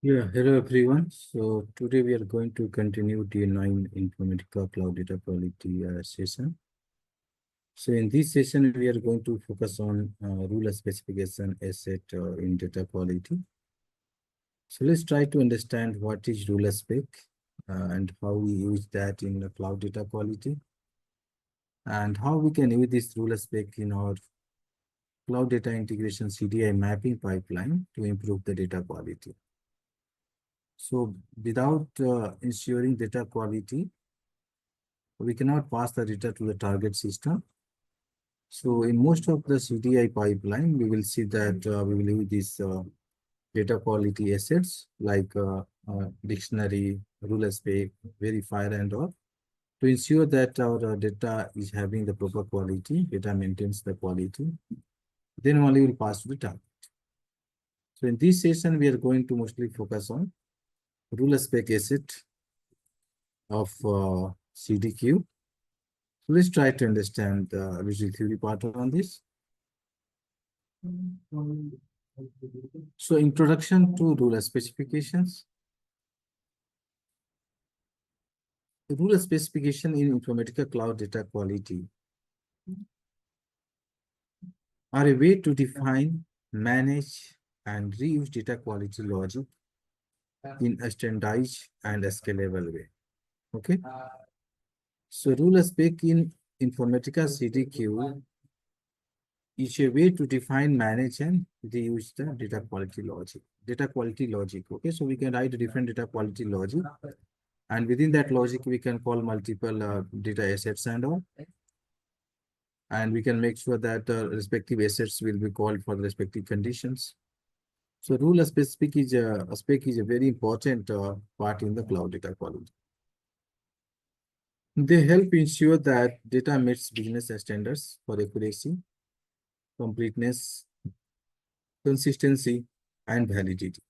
Yeah, hello everyone. So today we are going to continue D9 Informatica Cloud Data Quality session. So in this session, we are going to focus on rule specification asset in data quality. So let's try to understand what is rule spec and how we use that in the cloud data quality, and how we can use this rule spec in our cloud data integration CDI mapping pipeline to improve the data quality. So without ensuring data quality, we cannot pass the data to the target system. So in most of the CDI pipeline, we will see that we will use these data quality assets like dictionary, rule spec, verifier, and all to ensure that our data is having the proper quality, data maintains the quality. Then only we will pass to the target. So in this session, we are going to mostly focus on rule spec asset of CDQ. So let's try to understand the visual theory part on this. So introduction to rule specifications. The rule specification in Informatica Cloud Data Quality are a way to define, manage, and reuse data quality logic in a standardized and a scalable way. Okay. So rule spec in Informatica CDQ is a way to define, manage, and reuse the data quality logic. Data quality logic. Okay, so we can write a different data quality logic, and within that logic, we can call multiple data assets and all. And we can make sure that respective assets will be called for the respective conditions. So rule spec is a very important part in the cloud data quality. They help ensure that data meets business standards for accuracy, completeness, consistency, and validity.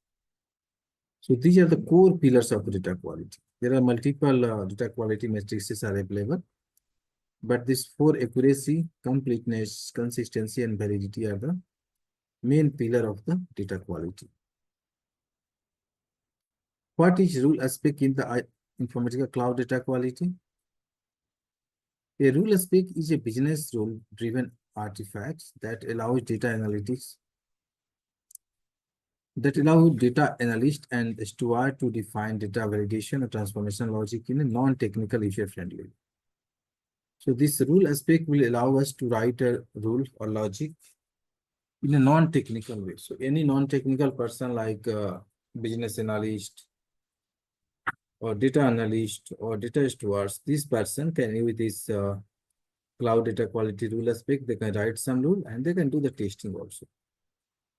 So these are the core pillars of data quality. There are multiple data quality matrices are available, but these four: accuracy, completeness, consistency, and validity are the main pillar of the data quality. What is rule spec in the Informatica Cloud data quality? A rule spec is a business rule-driven artifact that allows data analysts and steward to define data validation or transformation logic in a non-technical user-friendly way. So this rule spec will allow us to write a rule or logic in a non-technical way. So any non-technical person like business analyst or data analyst or data stewards, this person can use this cloud data quality rule spec. They can write some rule and they can do the testing also.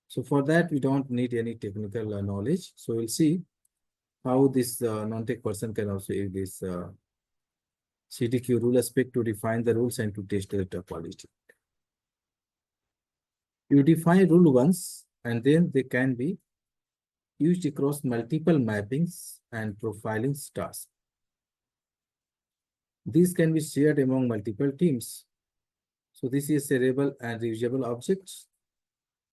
So for that, we don't need any technical knowledge. So we'll see how this non-tech person can also use this CDQ rule spec to define the rules and to test the data quality. You define rule once, and then they can be used across multiple mappings and profiling tasks. These can be shared among multiple teams. So this is shareable and reusable objects.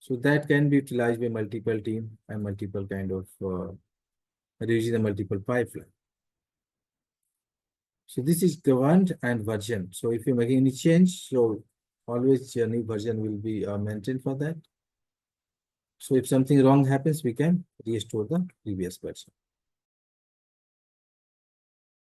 So that can be utilized by multiple teams and multiple kind of reusing the multiple pipeline. So this is governed and version. So if you're making any change, so always a new version will be maintained for that. So if something wrong happens, we can restore the previous version.